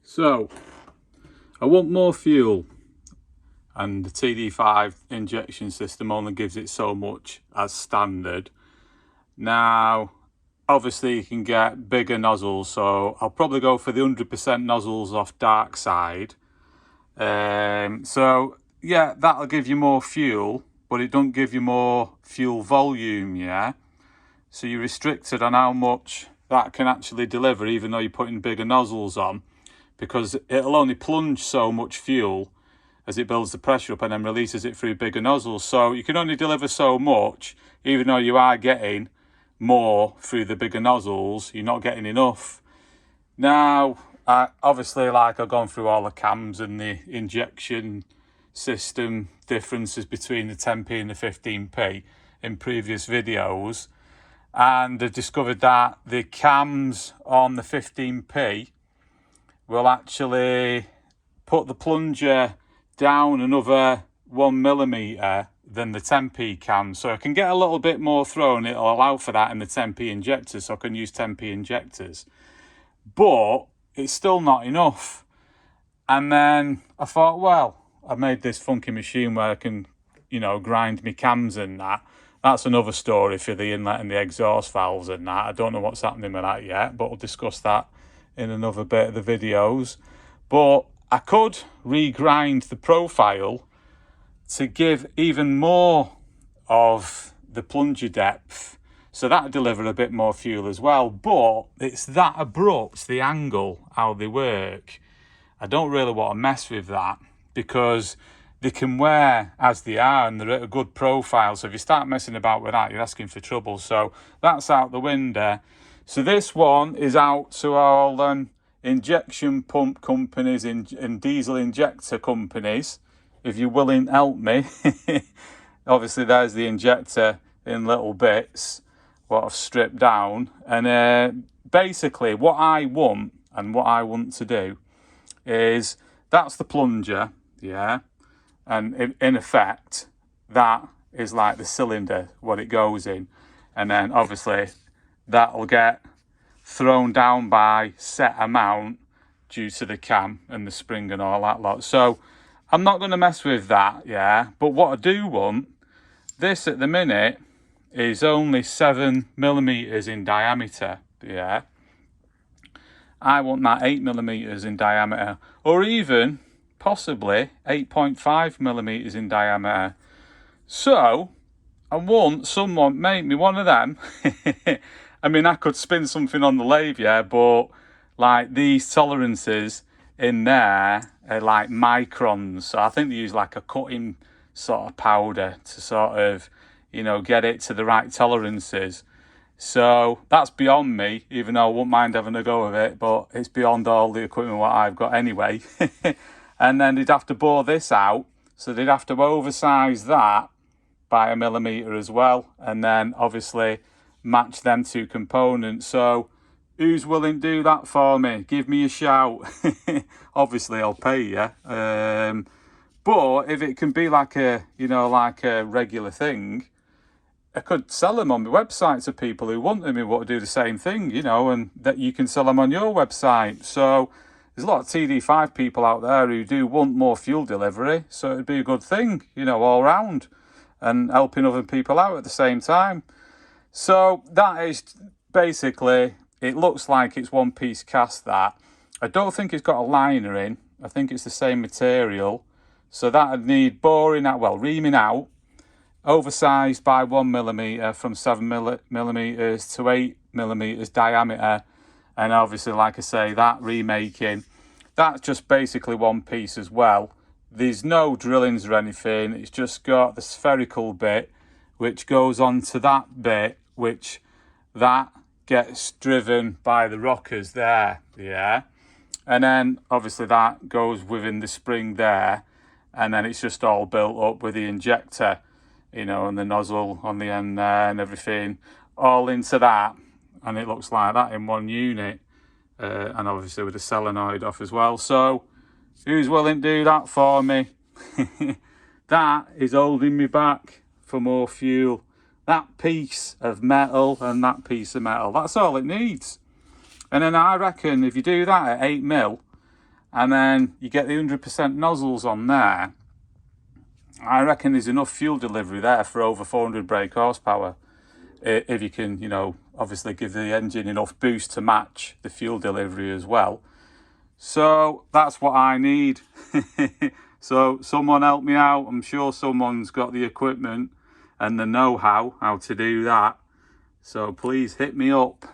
So I want more fuel, and the TD5 injection system only gives it so much as standard. Now obviously you can get bigger nozzles, so I'll probably go for the 100% nozzles off dark side. So yeah, that'll give you more fuel, but it don't give you more fuel volume, yeah? So you're restricted on how much that can actually deliver, even though you're putting bigger nozzles on, because it'll only plunge so much fuel as it builds the pressure up and then releases it through bigger nozzles. So you can only deliver so much, even though you are getting more through the bigger nozzles, you're not getting enough. Now, obviously, like I've gone through all the cams and the injection system differences between the 10p and the 15p in previous videos, and I've discovered that the cams on the 15p will actually put the plunger down another 1mm than the 10p cam, so I can get a little bit more thrown. It'll allow for that in the 10p injectors, so I can use 10p injectors, but it's still not enough. And then I thought, well, I made this funky machine where I can, you know, grind my cams and that. That's another story for the inlet and the exhaust valves and that. I don't know what's happening with that yet, but we'll discuss that in another bit of the videos. But I could regrind the profile to give even more of the plunger depth, so that'll deliver a bit more fuel as well. But it's that abrupt, the angle, how they work. I don't really want to mess with that, because they can wear as they are and they're at a good profile. So if you start messing about with that, you're asking for trouble. So that's out the window. So this one is out to all injection pump companies and diesel injector companies. If you're willing to help me. Obviously there's the injector in little bits, what I've stripped down. And basically what I want and what I want to do is, that's the plunger, yeah? And in effect, that is like the cylinder, what it goes in. And then obviously that'll get thrown down by set amount due to the cam and the spring and all that lot. So I'm not going to mess with that, yeah? But what I do want, this at the minute is only 7mm in diameter, yeah? I want that 8mm in diameter, or even possibly 8.5mm in diameter. So I want someone make me one of them. I mean, I could spin something on the lathe, yeah, but like these tolerances in there are like microns. So I think they use like a cutting sort of powder to sort of, you know, get it to the right tolerances. So that's beyond me, even though I wouldn't mind having a go of it, but it's beyond all the equipment what I've got anyway. And then they'd have to bore this out, so they'd have to oversize that by 1mm as well, and then obviously match them two components. So who's willing to do that for me? Give me a shout. Obviously I'll pay you. But if it can be like a, you know, like a regular thing, I could sell them on my website to people who want them, who want to do the same thing, you know, and that you can sell them on your website. So there's a lot of TD5 people out there who do want more fuel delivery, so it'd be a good thing, you know, all round, and helping other people out at the same time. So that is basically, it looks like it's one piece cast, that. I don't think it's got a liner in. I think it's the same material. So that'd need boring out, well, reaming out, oversized by 1mm from 7mm to 8mm diameter. And obviously, like I say, that remaking, that's just basically one piece as well. There's no drillings or anything. It's just got the spherical bit, which goes on to that bit, which that gets driven by the rockers there, yeah? And then obviously that goes within the spring there, and then it's just all built up with the injector, you know, and the nozzle on the end there and everything, all into that. And it looks like that in one unit, and obviously with the solenoid off as well. So who's willing to do that for me? That is holding me back for more fuel. That piece of metal and that piece of metal, that's all it needs. And then I reckon if you do that at 8mm, and then you get the 100% nozzles on there, I reckon there's enough fuel delivery there for over 400 brake horsepower. If you can, you know, obviously give the engine enough boost to match the fuel delivery as well. So that's what I need. So someone help me out. I'm sure someone's got the equipment and the know-how to do that. So please hit me up.